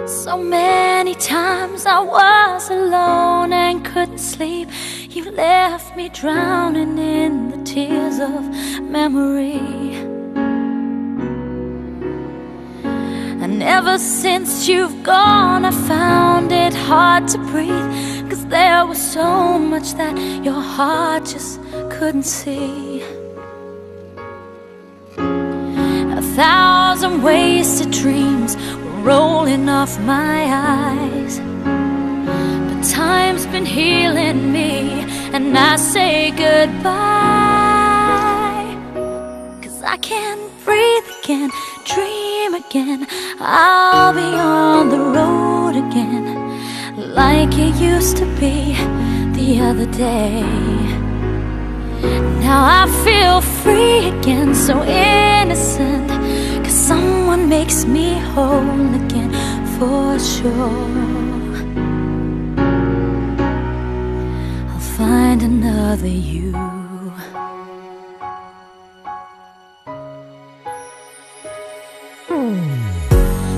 So many times I was alone and couldn't sleep. You left me drowning in the tears of memory. And ever since you've gone, I found it hard to breathe, 'cause there was so much that your heart just couldn't see. A thousand wasted dreams were rolling off my eyes, but time's been healing me, and I say goodbye. 'Cause I can't breathe again, dream again. I'll be on the road again, like it used to be the other day. Now I feel free again, so innocent, 'cause someone makes me whole again, for sure. I'll find another you.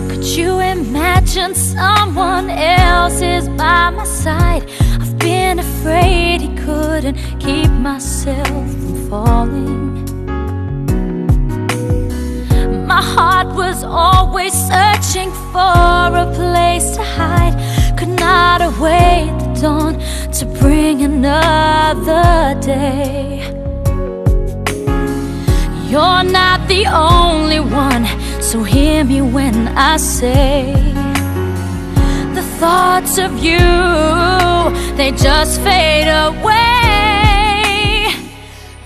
Could you imagine someone else is by my side? I've been afraid he couldn't keep myself from falling. My heart was always searching for a place to hide, could not await the dawn to bring another day. You're not the only one, so hear me when I say the thoughts of you, they just fade away.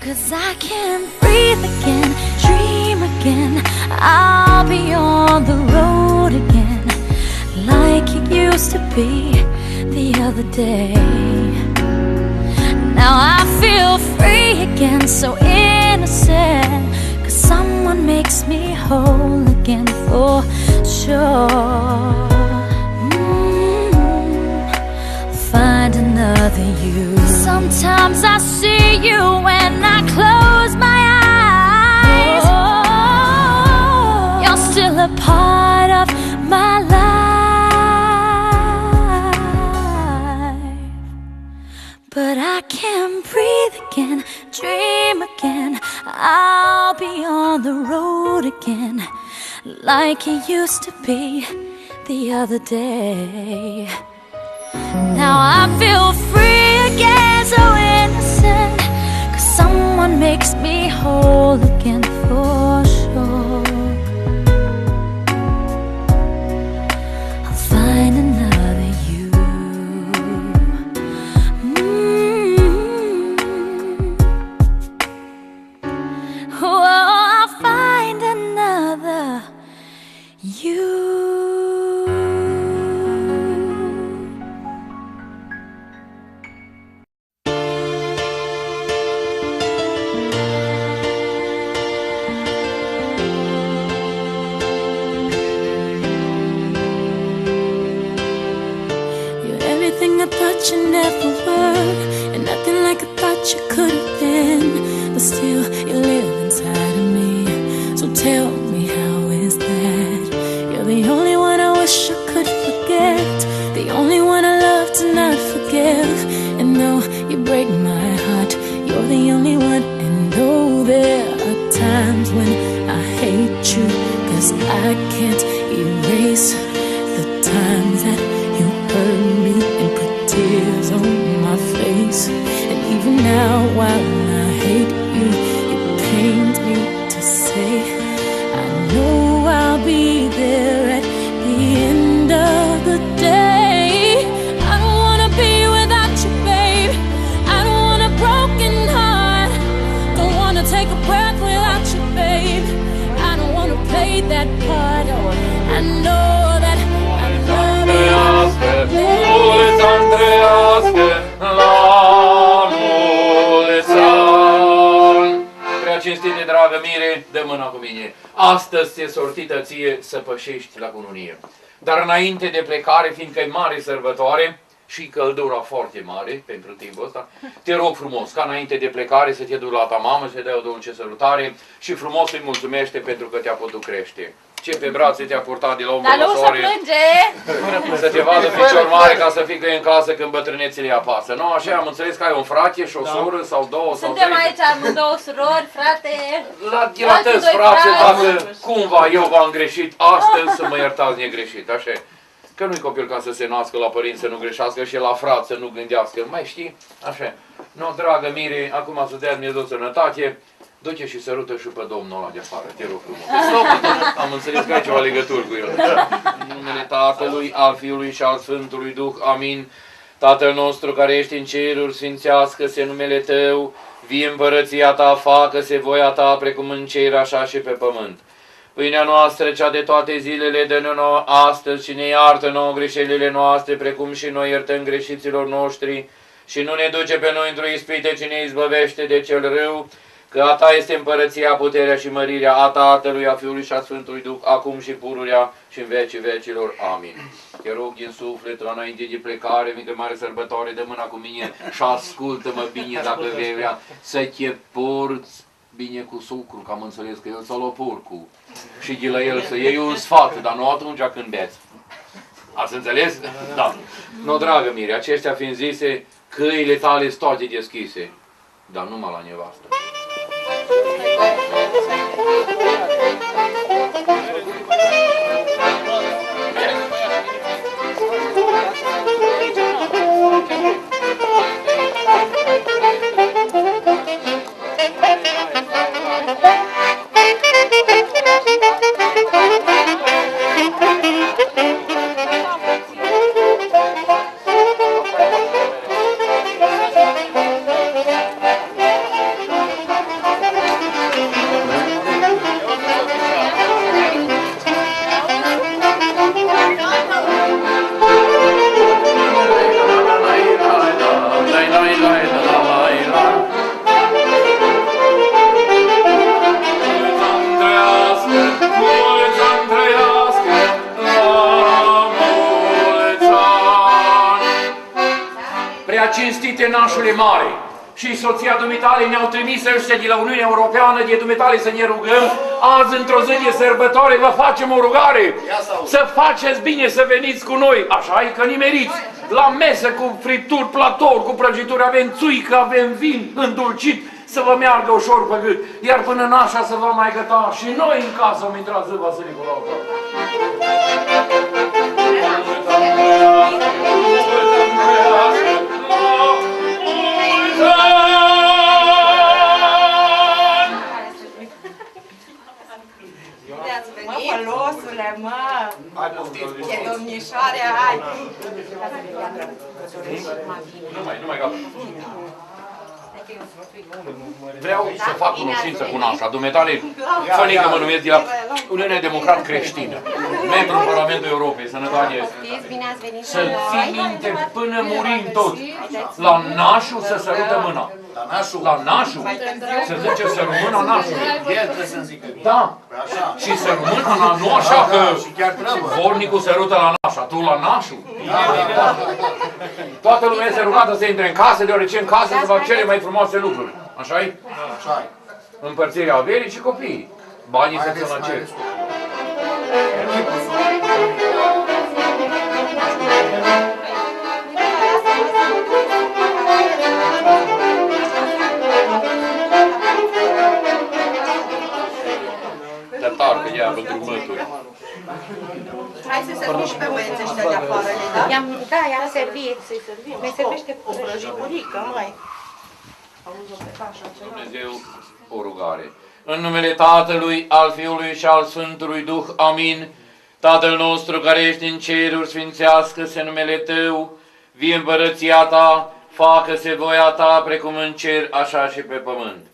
'Cause I can't breathe again, dream again. I'll be on the road again, like it used to be the other day. Now I feel free again, so innocent, 'cause someone makes me whole again, for sure. Find another you. Sometimes I see you when I close my eyes. You're still a part of my life, but I can't breathe again, dream again. I'll be on the road again, like it used to be the other day. Now I feel free again, so innocent, 'cause someone makes me whole again, for sure. I'll find another you. Oh, I'll find another you. I thought you never were, and nothing like I thought you could have been, but still you live inside of me. So tell me, how is that? You're the only one I wish I could forget, the only one I love to not forgive. And though you break my heart, you're the only one. And though there are times when I hate you, 'cause I can't erase the times that you hurt me and put tears on my face. And even now, while I hate you, it pains me to say I know I'll be there at the end of the day. I don't wanna be without you, babe. I don't want a broken heart. Don't wanna take a breath without you, babe. I don't wanna play that part. I know that I love you. Prea cinstite, dragă mire, dă mâna cu mine. Astăzi ți-e sortită ție să pășești la cununie. Dar înainte de plecare, fiindcă e mare sărbătoare și căldura foarte mare pentru timpul ăsta, te rog frumos ca înainte de plecare să te duci la ta mamă, să-i dai o dulce sărutare și frumos îi mulțumește pentru că te-a putut crește. Ce pe brațe te-a purtat de la om Dar la nu se soare, plânge! să te vadă picior mare ca să fii că e în casă când bătrânețile apasă. Nu, așa am înțeles că ai un frate și o soră sau două sau Suntem trei. aici amândouă surori, frate! La tăți frate, dacă cumva eu v-am greșit astăzi, să mă iertați negreșit, așa e. Că nu-i copil ca să se nască la părinți să nu greșească și la frat să nu gândească. Mai știi? Așa e. Nu, dragă Miri, acum să dea Dumnezeu sănătate, du-te și sărută și pe domnul ăla de afară, te rog frumos. Am înțeles că ai ceva legături cu el. În numele Tatălui, al Fiului și al Sfântului Duh, amin. Tatăl nostru care ești în ceruri, sfințească-se numele Tău, vie împărăția Ta, facă-se voia Ta, precum în cer, așa și pe pământ. Pâinea noastră, cea de toate zilele, dă-ne nouă astăzi și ne iartă nouă greșelile noastre, precum și noi iertăm greșiților noștri, și nu ne duce pe noi într-o ispită, ci ne izbăvește de cel rău, că a Ta este împărăția, puterea și mărirea a Tatălui, a Fiului și a Sfântului Duh, acum și pururea și în vecii vecilor. Amin. Te rog din suflet, la înainte de plecare, mică mare sărbătoare, dă mâna cu mine și ascultă-mă bine dacă vei vrea să te porți bine cu sucru, că am înțeles că el să-l porcu și de la el să iei un sfat, dar nu atunci când beți. Ați înțeles? Da. Nu, dragă Mire, aceștia fiind zise, căile tale sunt toate deschise, dar numai la nevastă. Cinstite nașule mare și soția dumitale ne-au trimis ăștia de la Uniunea Europeană de dumitale să ne rugăm. Azi, într-o zi de sărbătoare, vă facem o rugare. Să faceți bine să veniți cu noi. Așa e că nimeriți. La mesă cu fripturi, platouri, cu prăjituri, avem țuică, avem vin îndulcit, să vă meargă ușor pe gât. Iar până în așa să vă mai găta și noi în casă am intrat zi Vasile Nicolau. Mă, fălosule, mă! Ce domnișoare ai! Nu mai gata. Vreau să fac cunoștință cu nașa. Dumitale, Fănică mă numesc de la Uniunea Democrat Creștină, membru în Parlamentul Europei, sănătate. Să ții minte până murim tot. La nașul să sărută mâna. La nașul? La nașul. Să zice să rămână nașul. El trebuie să zică. Da. Și să rămână, nu așa că vornicul sărută la nașa, tu la nașul. Toată lumea este rugată să intre în casă, deoarece în casă se fac cele mai frumoase lucruri. Așa-i? Așa-i. Împărțirea averii și copiii. Banii se țin la cer. Tătar, că ia pentru mături. Hai să servim și pe băieții ăștia de afară, da? Da, i-am servit. Ne servește cu prăjiturică, măi. Dumnezeu, o rugare. În numele Tatălui, al Fiului și al Sfântului Duh, amin. Tatăl nostru care ești în ceruri, sfințească-se numele Tău, vie împărăția Ta, facă-se voia Ta, precum în cer, așa și pe pământ.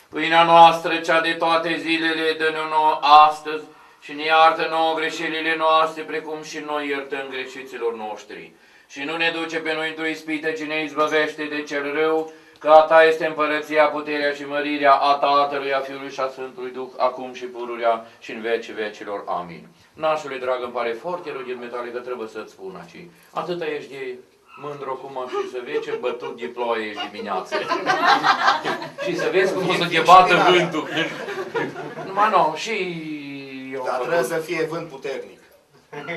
Pâinea noastră, cea de toate zilele, dă-ne nouă astăzi și ne iartă nouă greșelile noastre, precum și noi iertăm greșiților noștri. Și nu ne duce pe noi într-o ispită, ci ne izbăvește de cel rău, că a Ta este împărăția, puterea și mărirea a Tatălui, a Fiului și a Sfântului Duh, acum și pururea și în vecii vecilor. Amin. Nașule drag, îmi pare foarte rău de metale că trebuie să-ți spun aici. Atâta ești de mândru acum și să vezi ce bătut de ploaie ești dimineață. Și să vezi cum o să te bată vântul. Numai nu, și eu Dar trebuie să fie vânt puternic.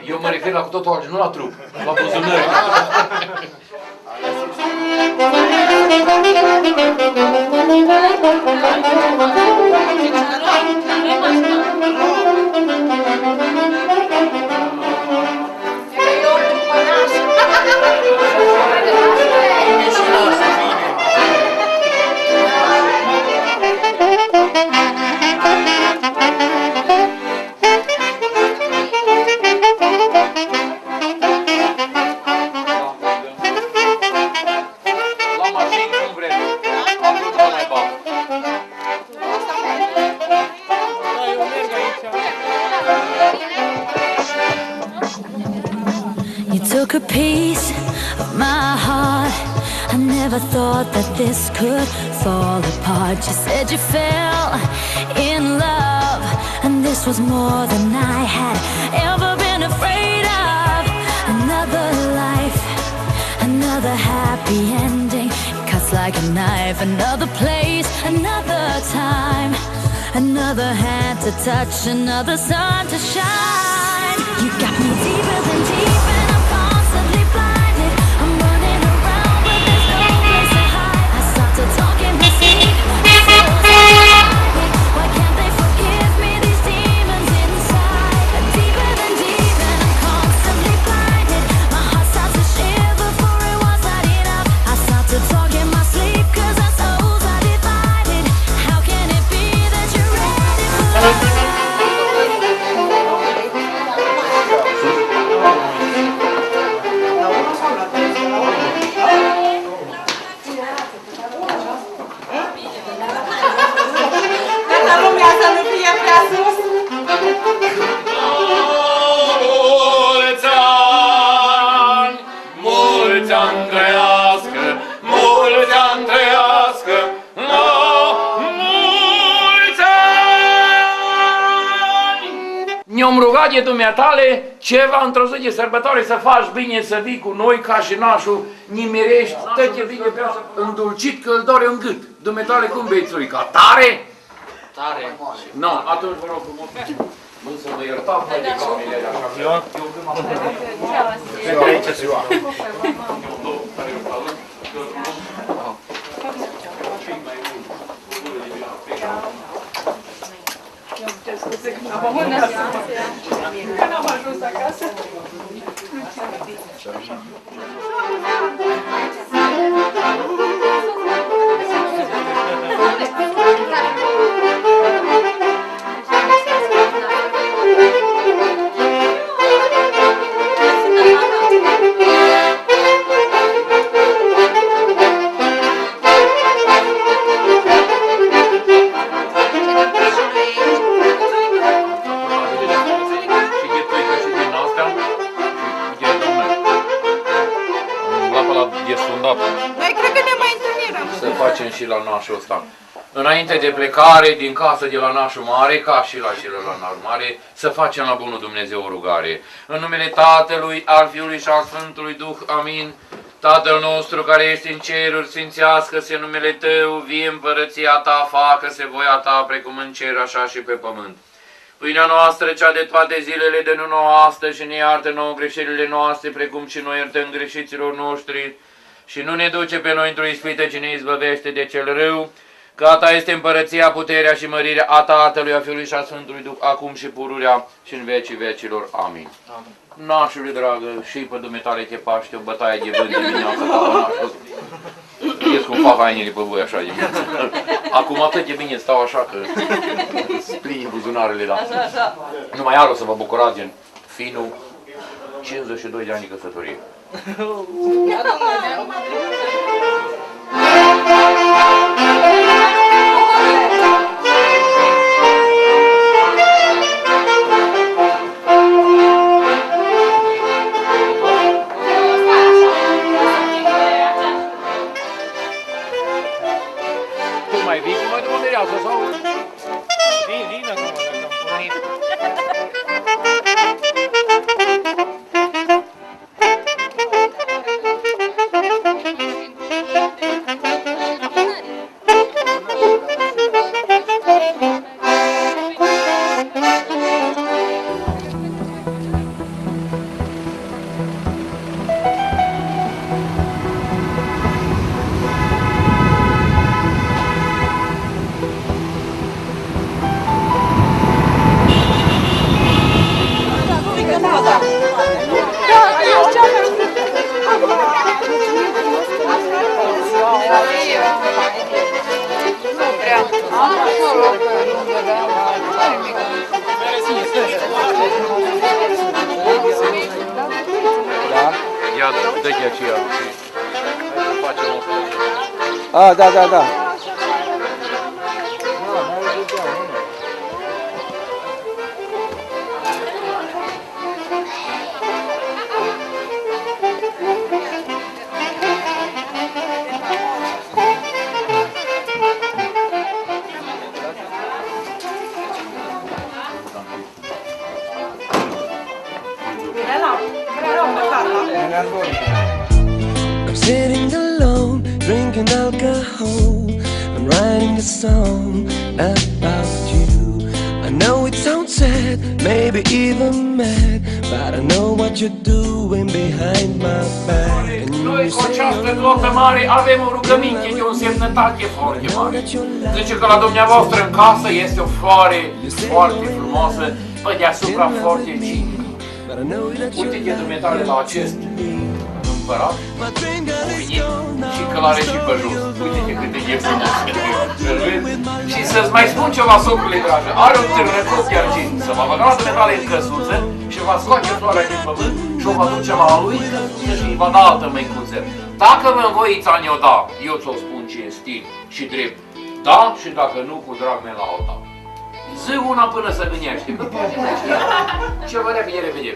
Eu mă refer la cu totul altceva, nu la trup, la buzunări. Took a piece of my heart. I never thought that this could fall apart. You said you fell in love, and this was more than I had ever been afraid of. Another life, another happy ending. It cuts like a knife. Another place, another time, another hand to touch, another sun to shine. You got me deeper than deep. Ne-am rugat de dumneatale ceva într-o zi de sărbătoare să faci bine, să vii cu noi ca și nașul, nimerești, tăche vine pe asta îndulcit că îl doare în gât. Dumneatale cum bei țuica? Tare? Tare. Nu, atunci vă rog frumos. Bă, să mă iertați mai de camerele așa. Ziua? Ziua, aici ziua. Scuze că n-am amânat. Că n-am ajuns acasă. Noi cred că ne mai întâlnim. Să facem și la nașul ăsta. Înainte de plecare din casă de la nașul mare, ca și la celălalt nașul mare, să facem la bunul Dumnezeu o rugare. În numele Tatălui, al Fiului și al Sfântului Duh, amin. Tatăl nostru care ești în ceruri, sfințească-se numele Tău, vie împărăția Ta, facă-se voia Ta, precum în cer, așa și pe pământ. Pâinea noastră, cea de toate zilele, dă-ne nouă astăzi și ne iartă nouă greșelile noastre, precum și noi iertăm greșiților noștri. Și nu ne duce pe noi într-o ispită, ci ne izbăvește de cel rău, că a Ta este împărăția, puterea și mărirea a Tatălui, a Fiului și a Sfântului Duh, acum și pururea și în vecii vecilor. Amin. Nașule dragă, și pe dumneitale te paște o bătaie de vânt dimineața ta pe nașul. Ies cum fac hainele pe voi așa dimineața. Acum atât de bine stau așa că spline buzunarele, da. Numai iar o să vă bucurați din finul 52 de ani de căsătorie. Tu mai vii cu mai de material sau? Vin acum, dacă am pornit. ia, dă-i aceea. Facem o foto. A, da, da, da. I'm sitting alone, drinking alcohol. I'm writing a song about you. I know it sounds sad, maybe even mad, but I know what you're doing behind my back. And Noi you cu say această notă mare avem o rugăminte de o însemnătate foarte mare. Zice că la dumneavoastră în casă este o floare foarte frumoasă, pe deasupra foarte cinică. Uite-te dumneavoastră la acest împărat, a venit și călare și pe jos. Uite-te cât de e frumos. Și să-ți mai spun ceva, socrule dragă, are un târnăcop de argint, să vă băga la dumneavoastră în căsuță și va scoate floarea din pământ și o va duce la lui căsuță și îi va da altă măicuță. Dacă vă învoiți a ne-o da, eu ți-o spun cinstit și drept, da, și dacă nu, cu drag ne la alta. Zi una până să gândește, că poate mai știe. Ceva repede, repede.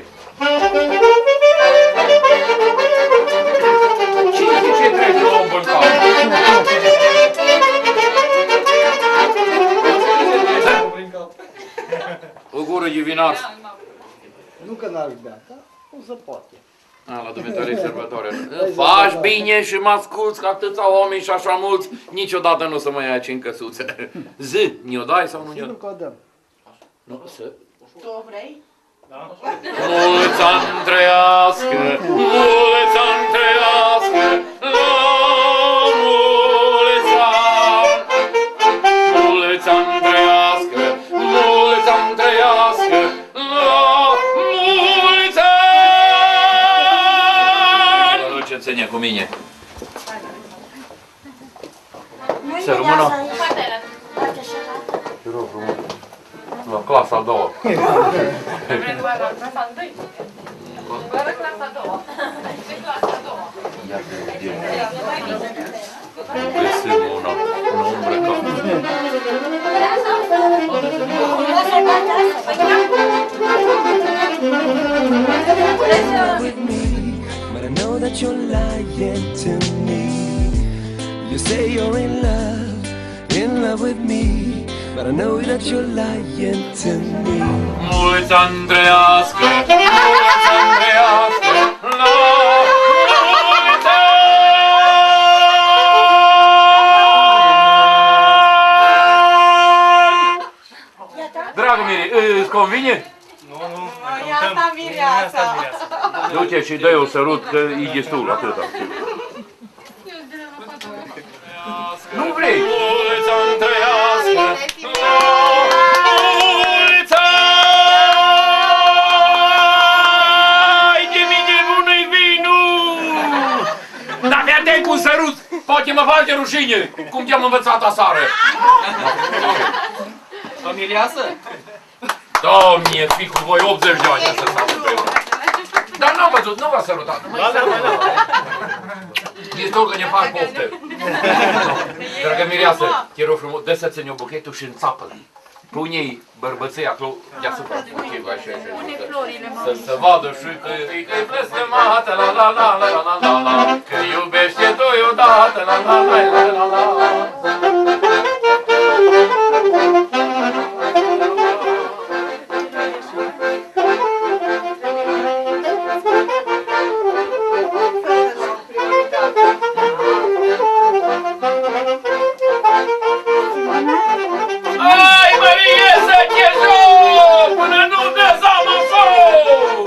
Cine de ce trece la un bălcan? O gură de vinaț. Nu că n-aș bea, dar nu se poate. La dumneavoastră sărbătoare. Faci bine și mă asculți că atâția oameni și așa mulți, niciodată nu o să mă ia aici în căsuțe. Zi, ne-o dai sau nu ne-o dai? Nu că o dăm. Nu, să... Tu o vrei? Mulți ani trăiască, mulți ani trăiască, la mulți ani. Mulți ani trăiască, mulți ani trăiască, la mulți ani. Vă duceți-ne cu mine. Să rămână. Te rog frumos. La clasa a doua. La clasa a doua. Doar clasa a doua. Ce clasa a doua? Ia te vedem. Găsim una îmbrăcată. with me, but I know that you're lying to me. You say you're in love with me, but I know that you're lying to me. Mulți ani trăiască, mulți ani trăiască, la mulți ani! Dragă mire, îți convine? Ia asta mireasa. Du-te și dă-i o sărut, că e destul, atâta. Nu vrei? Mulți ani trăiască, la mulți ani! De mine bună-i vinul! Dar fii atent cu un sărut, poate mă fac de rușine, cum te-am învățat aseară. Familiasă? Doamne, fi cu voi 80 de ani să stau împreună. Dar n-am văzut, nu v-a sărutat. Destul că ne fac poftă. Dragă mireasă, te rog frumos, dă să ține-o buchetul și înțapă-l. Pune-i bărbăței acolo deasupra buchetului așa. Să se vadă și că-i blestemată, la la la la la la la, că iubește doi odată, la la la la la la. Ai, Marie, să te joc până nu te zamă foc!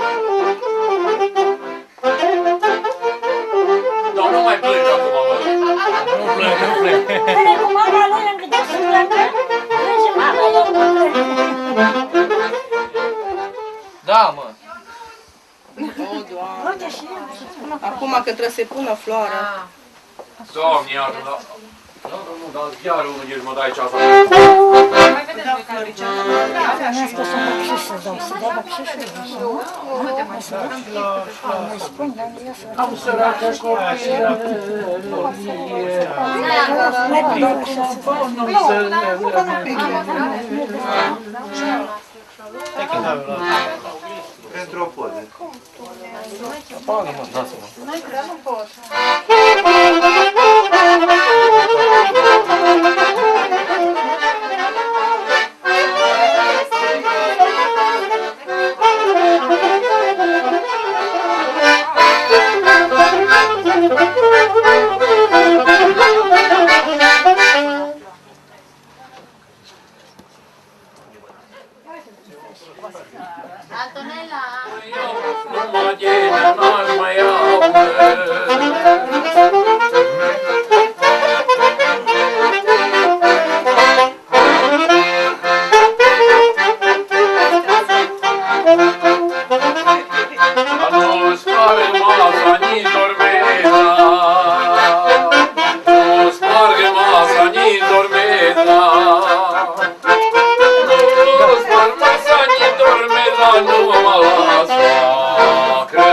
Dar nu mai plângi acum, mă. Nu plâng, nu plâng. Pune cu mama lui lângă deasupra mea, plânge mama, eu nu plâng. Da, mă. Acum că trebuie să-i pună floarea. Doamne, iartă, da. Da, domnul, dar chiar unul nici mă dai ceasa. Mai vedeți voi care ce? Asta să băpșiș să dau, să dea băpșișul. Uite, mai să Îi spun, dar ia să... Am săracă copilă, Pentru o poză. Apagă, mă, lasă-mă. nu pot. Antonella! nu mă ghenă, n-aș mai iau. Nu spargă masa, nici dormeta. Nu spargă masa, nici dormeta. Nu spargă masa, nici dormeta, nu mă lasă. Că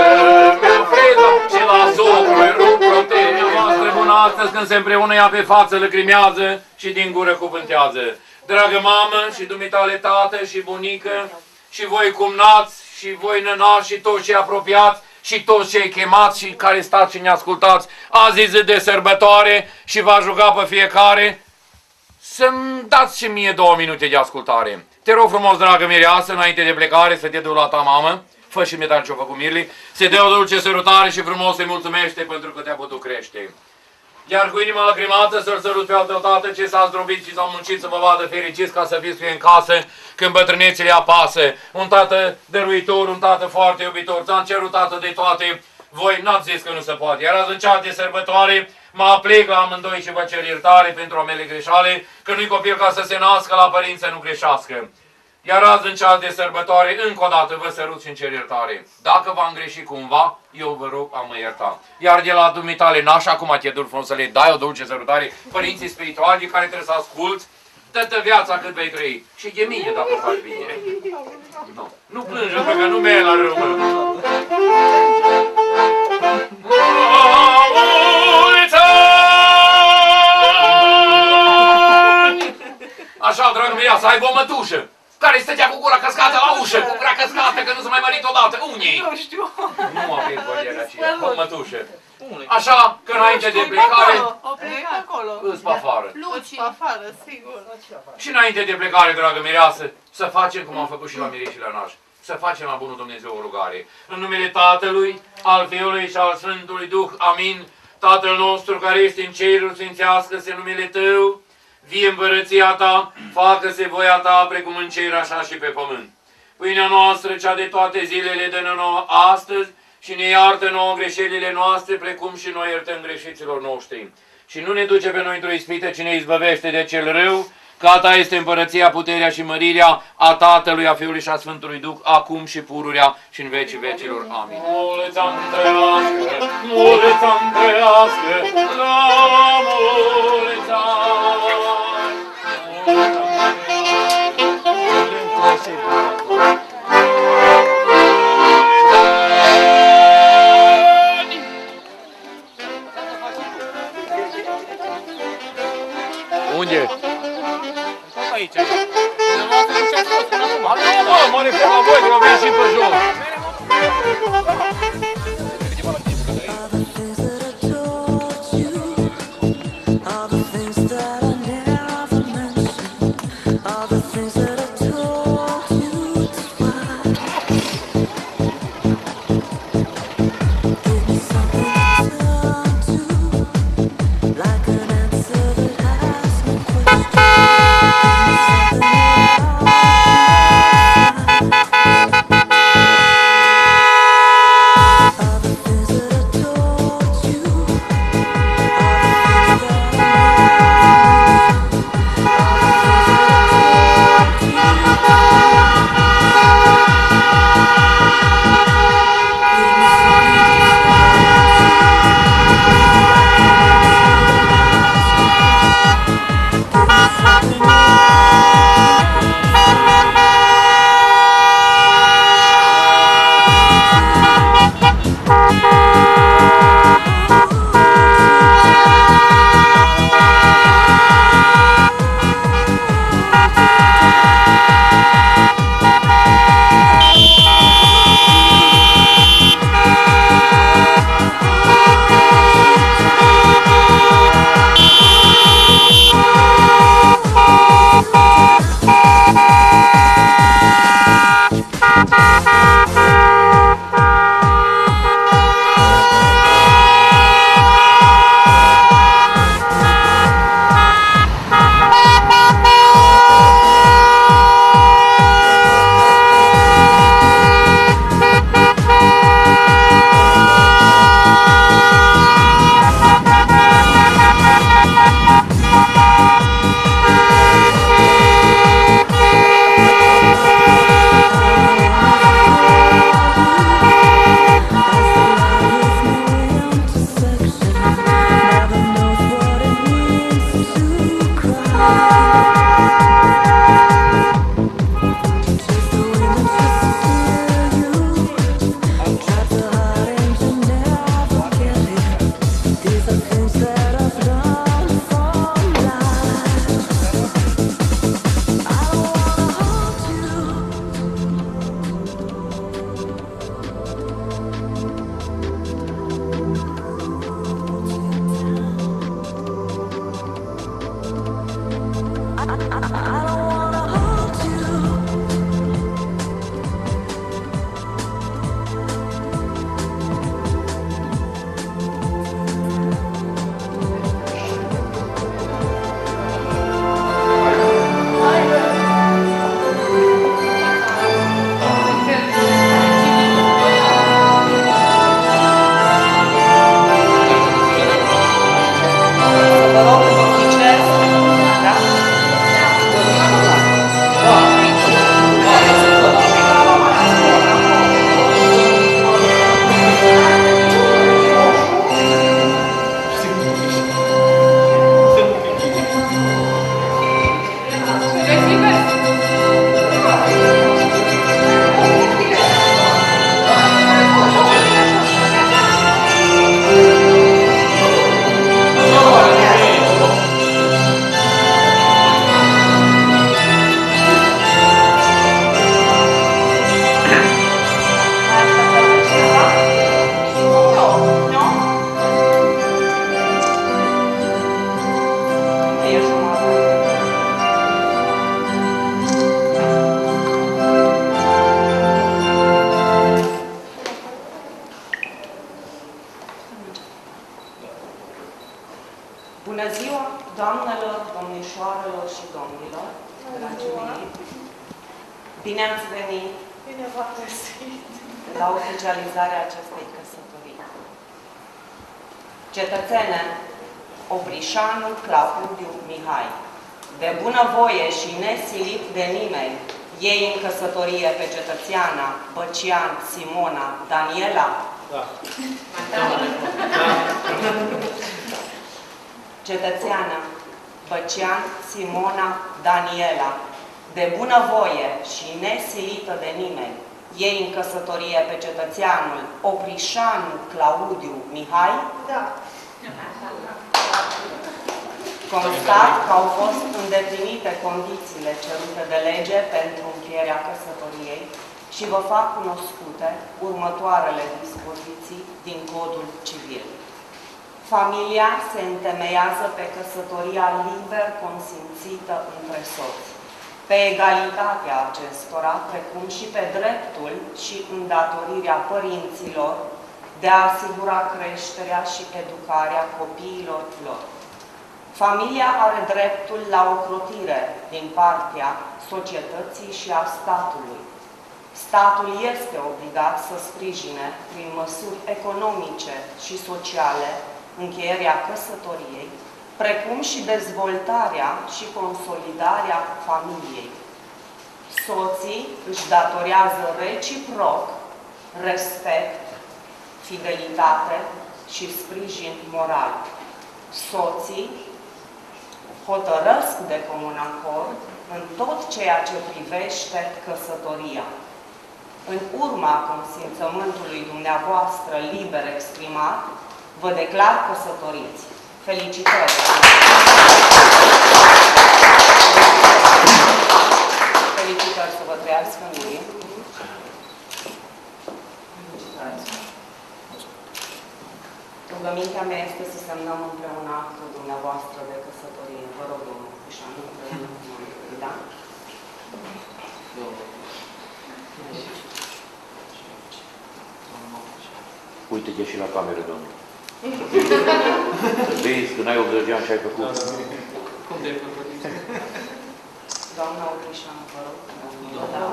mi-o freza și la socru-i rup proteza. Voastră bună astăzi când se împreună ea pe față lăcrimează și din gură cuvântează. Dragă mamă și dumitale tată și bunică și voi cumnați și voi nănați și toți cei apropiați și toți cei chemați și care stați și ne ascultați, azi e zi de sărbătoare și v-aș ruga pe fiecare să-mi dați și mie 2 minute de ascultare. Te rog frumos, dragă mireasă, înainte de plecare, să te duci la ta mamă, fă și mie ce-o făcut Mirli, să dea o dulce sărutare și frumos să-i mulțumește pentru că te-a putut crește. Iar cu inima lacrimată să-l sărut pe al tău tată ce s-a zdrobit și s-a muncit să vă vadă fericiți ca să fiți cu ei în casă când bătrânețile apasă. Un tată dăruitor, un tată foarte iubitor, ți-am cerut tată de toate, voi n-ați zis că nu se poate. Iar azi în cea de sărbătoare mă aplec la amândoi și vă cer iertare pentru a mele greșale, că nu-i copil ca să se nască la părinți să nu greșească. Iar azi în cea de sărbătoare, încă o dată vă sărut și îmi cer iertare. Dacă v-am greșit cumva, eu vă rog a mă ierta. Iar de la dumitale naș, acum te dur frumos să le dai o dulce sărutare părinții spirituali care trebuie să asculți toată viața cât vei trăi. Și de mine dacă faci bine. Nu plânge, că nu mi-e la râmă. Așa, dragă mea, să aibă o mătușă care stătea cu gura căscată la ușă, cu gura căscată, că nu s-a mai mărit odată. Unii? Nu știu. Nu a fost băierea aceea, o mătușă. Așa, că înainte de plecare... O plec acolo. Îți pe afară. Luci. Pe afară, sigur. Și înainte de plecare, dragă mireasă, să facem cum am făcut și la Mireș și la Naș. Să facem la Bunul Dumnezeu o rugare. În numele Tatălui, al Fiului și al Sfântului Duh. Amin. Tatăl nostru care este în ceruri, sfințească-se numele Tău. Vie împărăția Ta, facă-se voia Ta, precum în cer, așa și pe pământ. Pâinea noastră, cea de toate zilele, dă-ne nouă astăzi și ne iartă nouă greșelile noastre, precum și noi iertăm greșiților noștri. Și nu ne duce pe noi într-o ispită, ci ne izbăvește de cel rău, că a Ta este împărăția, puterea și mărirea a Tatălui, a Fiului și a Sfântului Duh, acum și pururea și în vecii vecilor. Amin. Mulți-am trăiască, mulți-am trăiască, la mulți ani. Unde? Aici. Mă refer la voi, că mă vezi și pe jos. Bună ziua, doamnelor, domnișoarelor și domnilor, dragii mei! Bine ați venit! Bine v-am găsit! La oficializarea acestei căsătorii. Cetățene Oprișanu Claudiu Mihai, de bunăvoie și nesilit de nimeni, ei în căsătorie pe cetățeana Băcian Simona Daniela? Da. Cetățeana Băcian Simona Daniela, de bunăvoie și nesilită de nimeni, ei în căsătorie pe cetățeanul Oprișanu Claudiu Mihai? Da. Constat că au fost îndeplinite condițiile cerute de lege pentru încheierea căsătoriei și vă fac cunoscute următoarele dispoziții din Codul Civil. Familia se întemeiază pe căsătoria liber consimțită între soți, pe egalitatea acestora, precum și pe dreptul și îndatorirea părinților de a asigura creșterea și educarea copiilor lor. Familia are dreptul la ocrotire din partea societății și a statului. Statul este obligat să sprijine prin măsuri economice și sociale încheierea căsătoriei, precum și dezvoltarea și consolidarea familiei. Soții își datorează reciproc respect, fidelitate și sprijin moral. Soții hotărăsc de comun acord în tot ceea ce privește căsătoria. În urma consimțământului dumneavoastră liber exprimat, vă declar căsătoriți. Felicitări! Felicitări să vă trăiască mie. Rugămintea mea este să semnăm împreună actul dumneavoastră de căsătorie. Vă rog, domnul Crișan, împreună cu noi. Da? Uite-te și la cameră, domnul. Să vezi că n-ai 80 de ani și ai făcut. Cum te-ai făcut? Doamna Oprișan, vă rog. Da.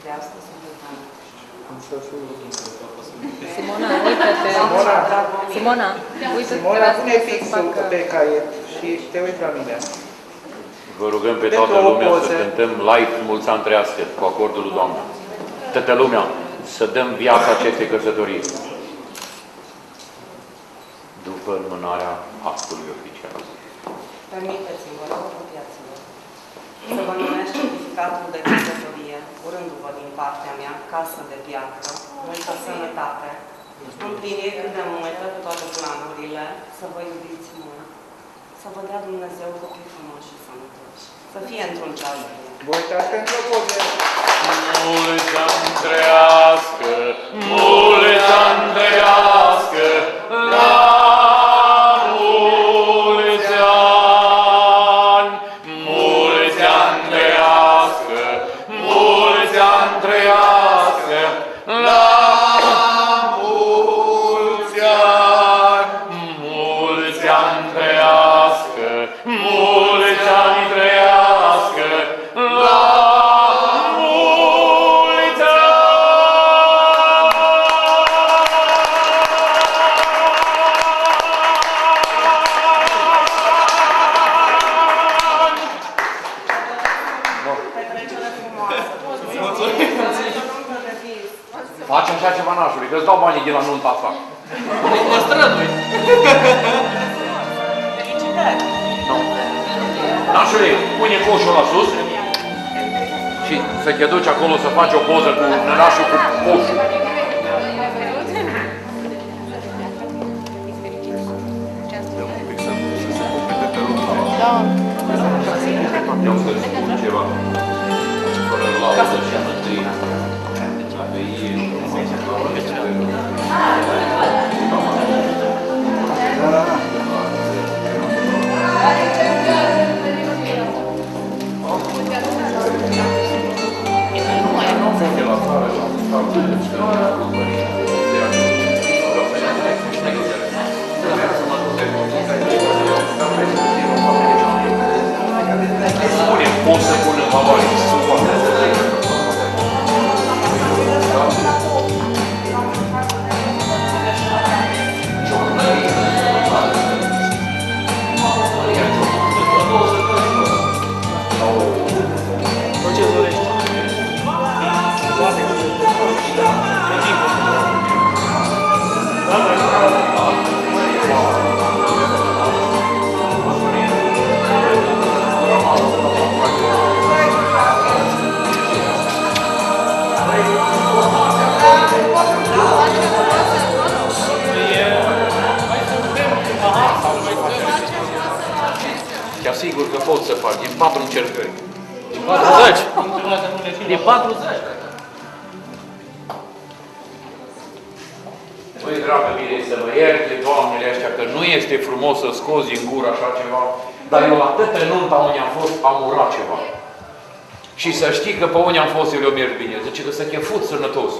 De astăzi sunteți doamna. Simona, uite-te! Simona, uite-te! Simona, pune fixul pe caiet și te uiți la mine. Vă rugăm pe toată lumea să cântăm live mulți ani trăiască cu acordul lui Doamna. Toată lumea să dăm viața acestei căsătorii. După înmânarea actului oficial. Permiteți-mi, vă rog, apropiați-vă, să vă numesc certificatul de căsătorie, urându-vă din partea mea, casă de piatră, multă sănătate, împliniri cât de multe pe toate planurile, să vă iubiți mult, să vă dea Dumnezeu copii frumoși și sănătoși, să fie într-un ceas. Voi uitați că într-o poze. Mulți ani trăiască, mulți ani trăiască, la mulți ani, mulți ani trăiască, mulți ani trăiască, la mulți ani, mulți ani trăiască, mulți ani trăiască, la Facem așa ceva nașului, că-ți dau banii de la nunta asta. Mă strădui! Felicitări! Nu. Nașule, pune coșul la sus și să te duci acolo să faci o poză cu nănașul cu coșul. Eu să spun ceva. Fără laudă și mântâie. Dacă e nu mai e nou. pot să fac, din 4 încercări. Din 40. Din 40. Băi, dragă mine, să mă ierte doamnele astea, că nu este frumos să scozi din gură așa ceva, dar eu atât în nunta unde am fost, am urat ceva. Și să știi că pe unde am fost eu le-o merg bine. Zice că să te fut sănătos.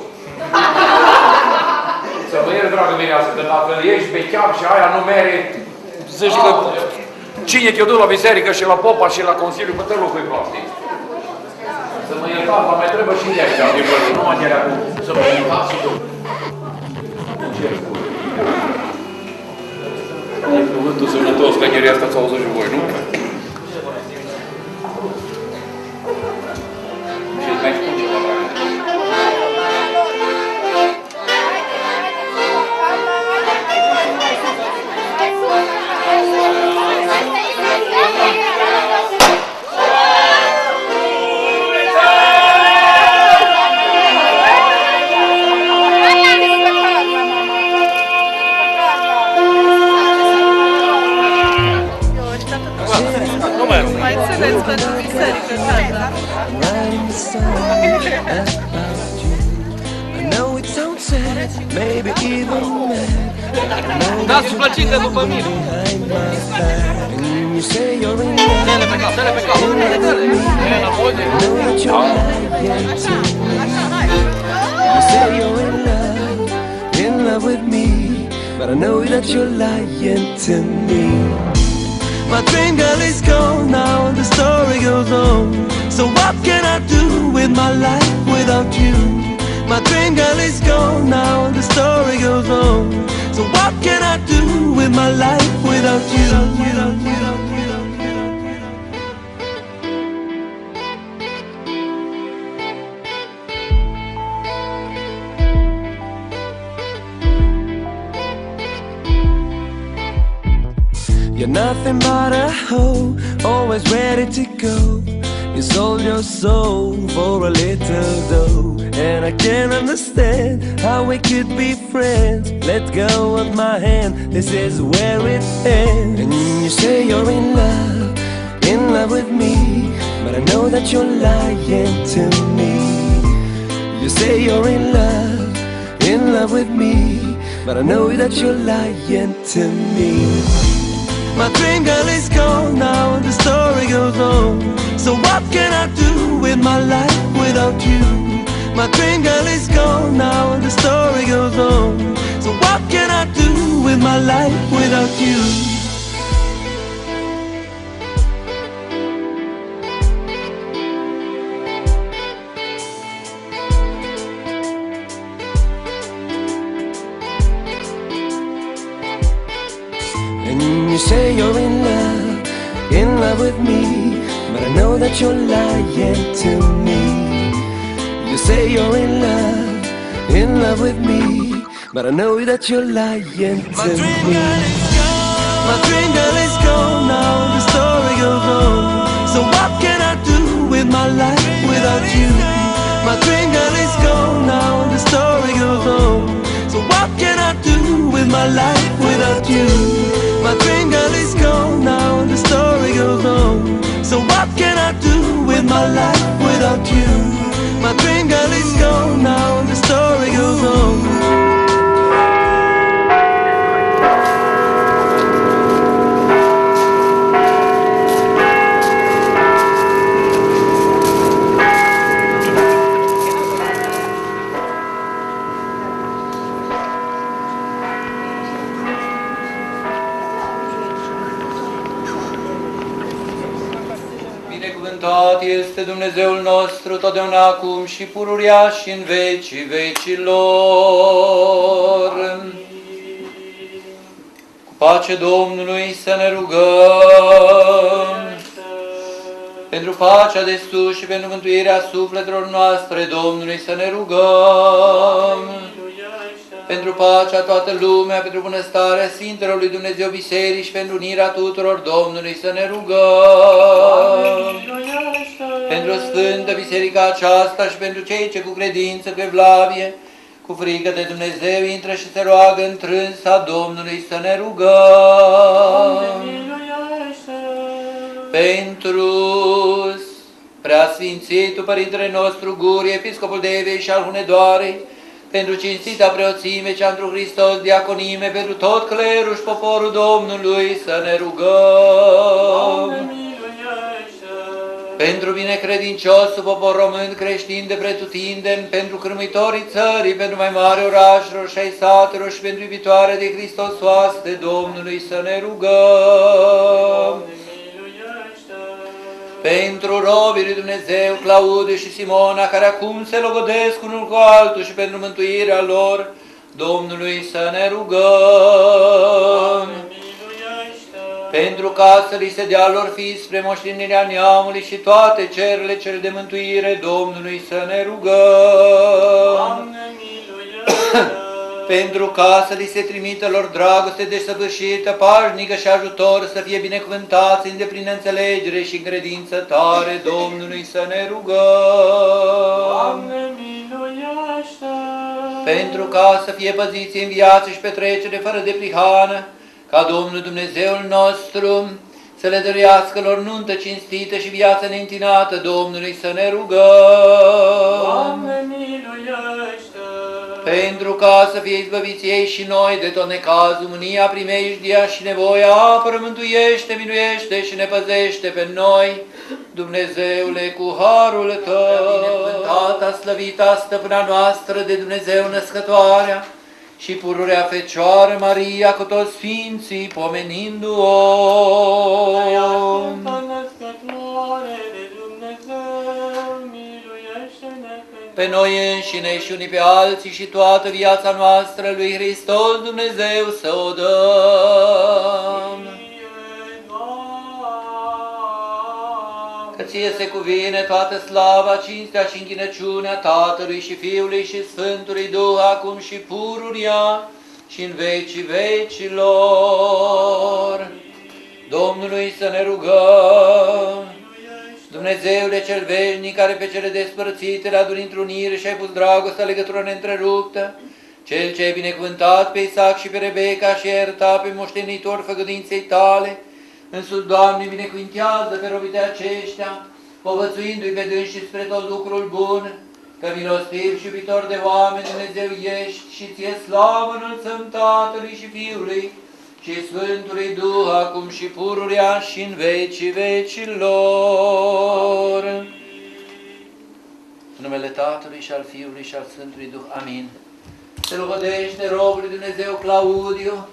Să mă iert, dragă mireasă, că dacă ești becheam și aia nu mere, zici că cine te-o duc la biserică și la popa și la consiliu, pe tot locul-i plastic. Să mă iertați, dar mai trebuie și de ăștia, numai de alea cu să mă iertați și tu. E cuvântul sănătos, că ieri asta ți-au auzit și voi, nu? Și îți mai spun ceva, dragă. Maybe even mad. Dați-și plăcinte după mine. You say you're in love. Dă-le pe cap, dă-le pe cap. Dă-le înapoi. You say you're in love with me, but I know that you're lying to me. My dream girl is gone now and the story goes on. So what can I do with my life without you? My dream girl is gone now and the story goes on. So what can I do with my life without you? You're nothing but a hoe, always ready to go. You sold your soul for a little dough, and I can't understand how we could be friends. Let go of my hand, this is where it ends. And you say you're in love with me, but I know that you're lying to me. You say you're in love with me, but I know that you're lying to me. My dream girl is gone now and the story goes on. So what can I do with my life without you? My dream girl is gone now and the story goes on. So what can I do with my life without you? And you say you're in love with me, but I know that you're lying to me. You say you're in love with me, but I know that you're lying to me. My dream girl is gone now, the story goes on. So what can I do with my life without you? My dream girl is gone now, the story goes on. So what can I do with my life without you? My dream girl is gone now and the story goes on. So what can I do with my life without you? My dream girl is gone now and the story goes on. Binecuvântat este Dumnezeul nostru, totdeauna acum și pururea și în vecii vecilor. Cu pace Domnului să ne rugăm. Pentru pacea de sus și pentru mântuirea sufletelor noastre, Domnului să ne rugăm. Pentru pacea toată lumea, pentru bunăstarea Sfintelor lui Dumnezeu Biserici și pentru unirea tuturor, Domnului să ne rugăm. Pentru Sfântă Biserica aceasta și pentru cei ce cu credință, cu evlavie, cu frică de Dumnezeu intră și se roagă în trânsa Domnului să ne rugăm. pentru Preasfințitul Părintele nostru Gurie, Episcopul Devei și al Hunedoarei, pentru cinstita preoțime cea întru Hristos, diaconime, pentru tot clerul și poporul Domnului să ne rugăm. Pentru binecredinciosul popor român creștin de pretutindeni, pentru cârmuitorii țării, pentru mai mari orașelor și ai satelor și pentru iubitoare de Hristos oaste Domnului să ne rugăm. Pentru robii lui Dumnezeu, Claudiu și Simona, care acum se logodesc unul cu altul și pentru mântuirea lor, Domnului să ne rugăm. Pentru ca să li se dea lor fi spre moștenirea neamului și toate cerurile cele de mântuire, Domnului să ne rugăm. Pentru ca să li se trimită lor dragoste desăvârșită, pașnică și ajutor, să fie binecuvântați în deplină înțelegere și credință tare, Domnului să ne rugăm. Doamne, miluiește! Pentru ca să fie păziți în viață și petrecere fără de prihană, ca Domnul Dumnezeul nostru să le dăruiască lor nuntă cinstită și viață neîntinată, Domnului să ne rugăm. Doamne, miluiește! Pentru ca să fie izbăviți ei și noi de tot necazul, mânia, primejdia și nevoia, apără, mântuiește, miluiește și ne păzește pe noi, Dumnezeule, cu harul Tău. Binecuvântata, slăvita, stăpâna noastră de Dumnezeu născătoarea și pururea Fecioară Maria cu toți sfinții, pomenindu-o. Pe noi înșine și unii pe alții și toată viața noastră lui Hristos Dumnezeu să o dăm. Că ție se cuvine toată slava, cinstea și închinăciunea Tatălui și Fiului și Sfântului Duh, acum și pururia și în vecii vecilor. Domnului să ne rugăm. Dumnezeule cel veșnic, care pe cele despărțite le aduni într-unire și ai pus dragostea, legătură neîntreruptă, cel ce ai binecuvântat pe Isaac și pe Rebecca și ai iertat pe moștenitor făgăduinței tale, însuși, Doamne, binecuvintează pe robii de aceștia, povățuindu-i pe dânsi spre tot lucrul bun, că milostiv și iubitor de oameni Dumnezeu ești și ție slavă înălțăm Tatălui și Fiului și Sfântului Duh, acum și pururea și în vecii vecilor. În numele Tatălui și al Fiului și al Sfântului Duh. Amin. Se logodește robul lui Dumnezeu Claudiu,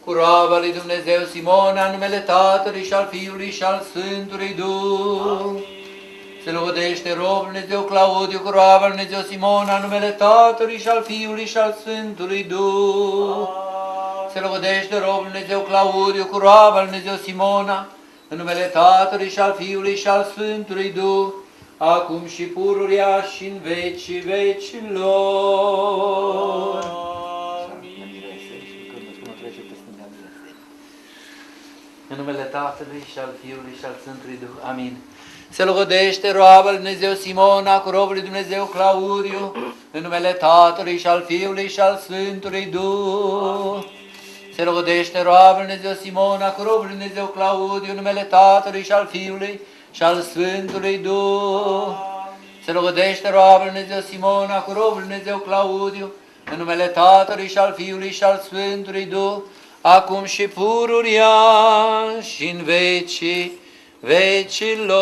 cu roaba lui Dumnezeu Simona, în numele Tatălui și al Fiului și al Sfântului Duh. Se logodește robul lui Dumnezeu Claudiu, cu roaba lui Dumnezeu Simona, în numele Tatălui și al Fiului și al Sfântului Duh. Se logodește robul lui Dumnezeu Claudiu, cu roaba lui Dumnezeu Simona, în numele Tatălui și al Fiului și al Sfântului Duh, acum și pururia și în vecii vecilor. În numele Tatălui și al Fiului și al Sfântului Duh. Amin. Se logodește roaba lui Dumnezeu Simona, cu robul lui Dumnezeu Claudiu, în numele Tatălui și al Fiului și al Sfântului Duh. Se logodește roaba lui Dumnezeu Simona, cu robul lui Dumnezeu Claudiu, în numele Tatălui și al Fiului și al Sfântului Duh. Se logodește roaba lui Dumnezeu Simona, cu robul lui Dumnezeu Claudiu, în numele Tatălui și al Fiului și al Sfântului Duh, acum și pururia și în vecii vecilor.